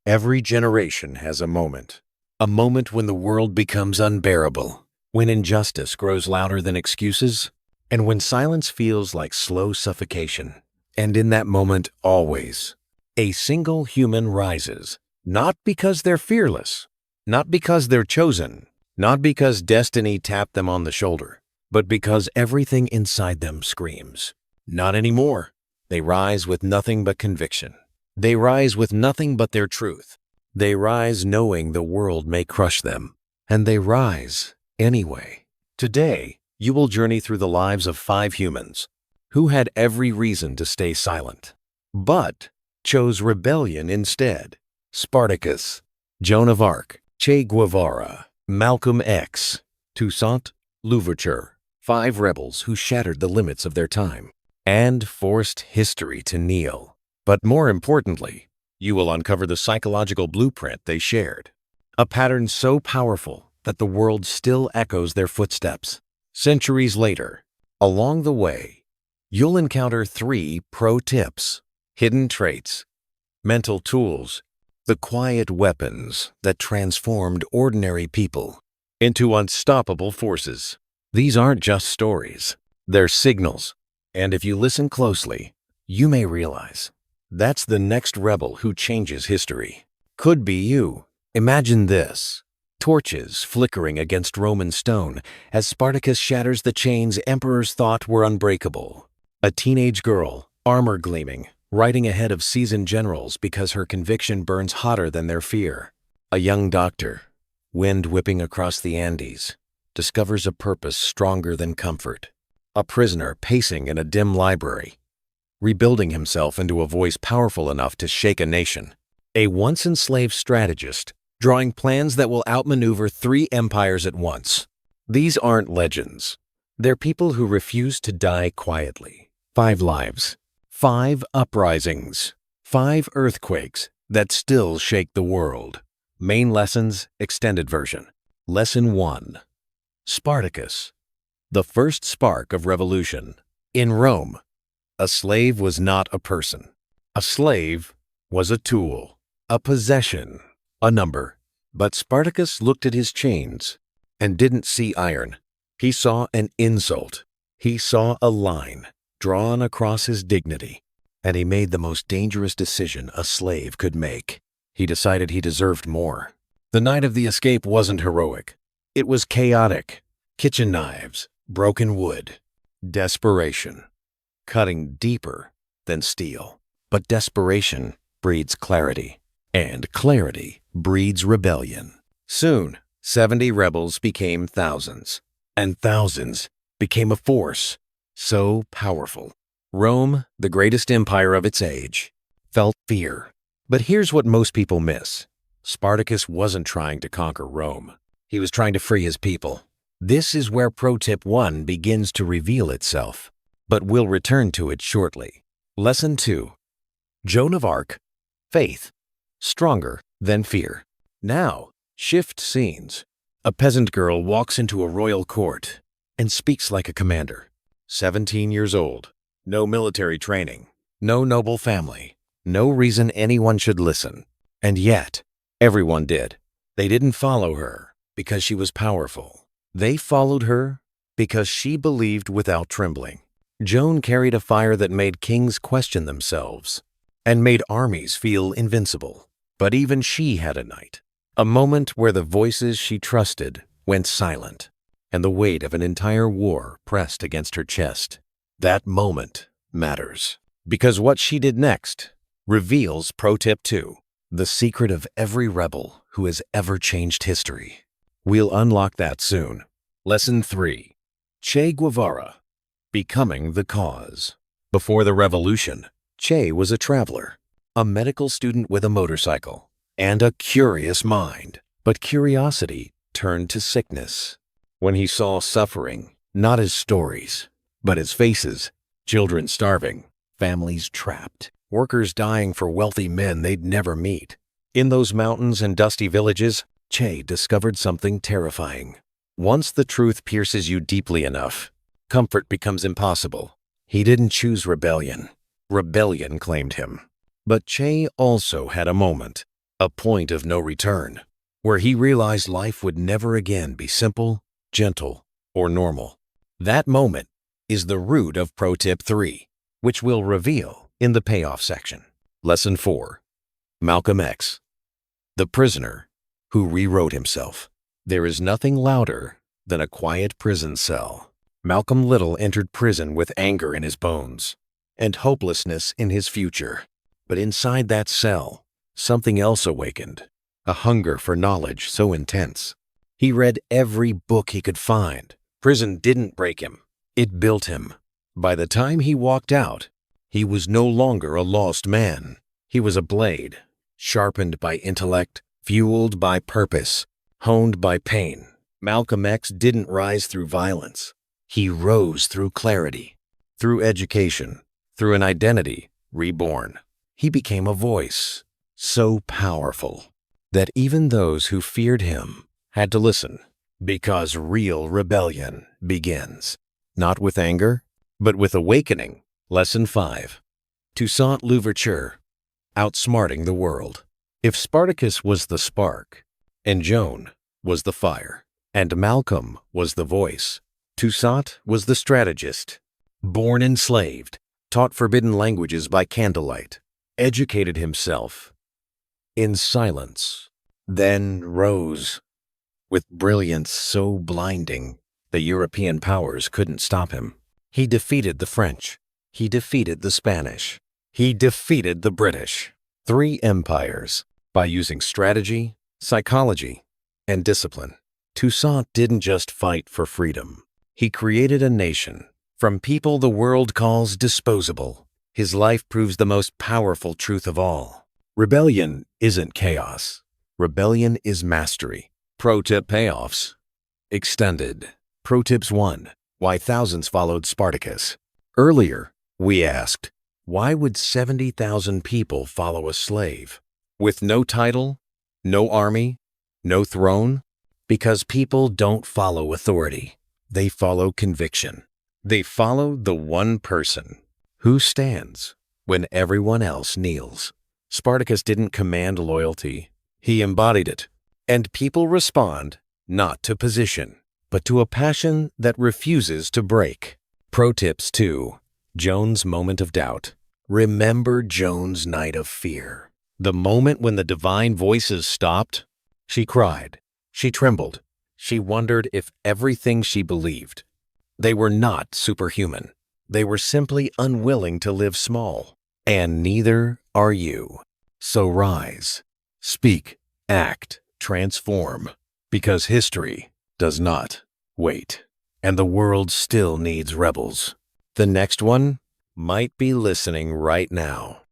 Every generation has a moment when the world becomes unbearable, when injustice grows louder than excuses, and when silence feels like slow suffocation. And in that moment, always, a single human rises, not because they're fearless, not because they're chosen, not because destiny tapped them on the shoulder, but because everything inside them screams, "Not anymore." They rise with nothing but conviction. They rise with nothing but their truth. They rise knowing the world may crush them, and they rise anyway. Today, you will journey through the lives of 5 humans who had every reason to stay silent, but chose rebellion instead. Spartacus, Joan of Arc, Che Guevara, Malcolm X, Toussaint, Louverture, 5 rebels who shattered the limits of their time and forced history to kneel. But more importantly, you will uncover the psychological blueprint they shared, a pattern so powerful that the world still echoes their footsteps. Centuries later, along the way, you'll encounter 3 pro tips, hidden traits, mental tools, the quiet weapons that transformed ordinary people into unstoppable forces. These aren't just stories, they're signals. And if you listen closely, you may realize that's the next rebel who changes history. Could be you. Imagine this: torches flickering against Roman stone as Spartacus shatters the chains emperors thought were unbreakable. A teenage girl, armor gleaming, riding ahead of seasoned generals because her conviction burns hotter than their fear. A young doctor, wind whipping across the Andes, discovers a purpose stronger than comfort. A prisoner pacing in a dim library, rebuilding himself into a voice powerful enough to shake a nation. A once enslaved strategist, drawing plans that will outmaneuver 3 empires at once. These aren't legends. They're people who refuse to die quietly. 5 lives, 5 uprisings, 5 earthquakes that still shake the world. Main lessons, extended version. Lesson 1. Spartacus, the first spark of revolution. In Rome, a slave was not a person. A slave was a tool, a possession, a number. But Spartacus looked at his chains and didn't see iron. He saw an insult. He saw a line drawn across his dignity. And he made the most dangerous decision a slave could make. He decided he deserved more. The night of the escape wasn't heroic. It was chaotic. Kitchen knives, broken wood, desperation, cutting deeper than steel. But desperation breeds clarity, and clarity breeds rebellion. Soon, 70 rebels became thousands, and thousands became a force so powerful. Rome, the greatest empire of its age, felt fear. But here's what most people miss. Spartacus wasn't trying to conquer Rome. He was trying to free his people. This is where pro tip 1 begins to reveal itself, but we'll return to it shortly. Lesson 2. Joan of Arc, faith, stronger than fear. Now, shift scenes. A peasant girl walks into a royal court and speaks like a commander. 17 years old, no military training, no noble family, no reason anyone should listen. And yet, everyone did. They didn't follow her because she was powerful. They followed her because she believed without trembling. Joan carried a fire that made kings question themselves and made armies feel invincible. But even she had a night, a moment where the voices she trusted went silent, and the weight of an entire war pressed against her chest. That moment matters, because what she did next reveals pro tip 2, the secret of every rebel who has ever changed history. We'll unlock that soon. Lesson 3. Che Guevara, becoming the cause. Before the revolution, Che was a traveler, a medical student with a motorcycle, and a curious mind. But curiosity turned to sickness when he saw suffering, not as stories, but as faces. Children starving, families trapped, workers dying for wealthy men they'd never meet. In those mountains and dusty villages, Che discovered something terrifying. Once the truth pierces you deeply enough, comfort becomes impossible. He didn't choose rebellion. Rebellion claimed him. But Che also had a moment, a point of no return, where he realized life would never again be simple, gentle, or normal. That moment is the root of Pro Tip 3, which we'll reveal in the payoff section. Lesson 4. Malcolm X, the prisoner who rewrote himself. There is nothing louder than a quiet prison cell. Malcolm Little entered prison with anger in his bones and hopelessness in his future. But inside that cell, something else awakened, a hunger for knowledge so intense. He read every book he could find. Prison didn't break him, it built him. By the time he walked out, he was no longer a lost man. He was a blade, sharpened by intellect, fueled by purpose, honed by pain. Malcolm X didn't rise through violence. He rose through clarity, through education, through an identity reborn. He became a voice so powerful that even those who feared him had to listen, because real rebellion begins, not with anger, but with awakening. Lesson 5. Toussaint Louverture, outsmarting the world. If Spartacus was the spark, and Joan was the fire, and Malcolm was the voice, Toussaint was the strategist. Born enslaved, taught forbidden languages by candlelight, educated himself in silence, then rose with brilliance so blinding the European powers couldn't stop him. He defeated the French. He defeated the Spanish. He defeated the British. 3 empires by using strategy, psychology, and discipline. Toussaint didn't just fight for freedom. He created a nation from people the world calls disposable. His life proves the most powerful truth of all. Rebellion isn't chaos. Rebellion is mastery. Pro Tip payoffs. Extended. Pro Tips 1. Why thousands followed Spartacus. Earlier, we asked, why would 70,000 people follow a slave? With no title, no army, no throne? Because people don't follow authority. They follow conviction. They follow the one person who stands when everyone else kneels. Spartacus didn't command loyalty. He embodied it. And people respond not to position, but to a passion that refuses to break. Pro Tips 2. Joan's moment of doubt. Remember Joan's night of fear. The moment when the divine voices stopped. She cried. She trembled. She wondered if everything she believed. They were not superhuman. They were simply unwilling to live small. And neither are you. So rise, speak, act, transform, because history does not wait. And the world still needs rebels. The next one might be listening right now.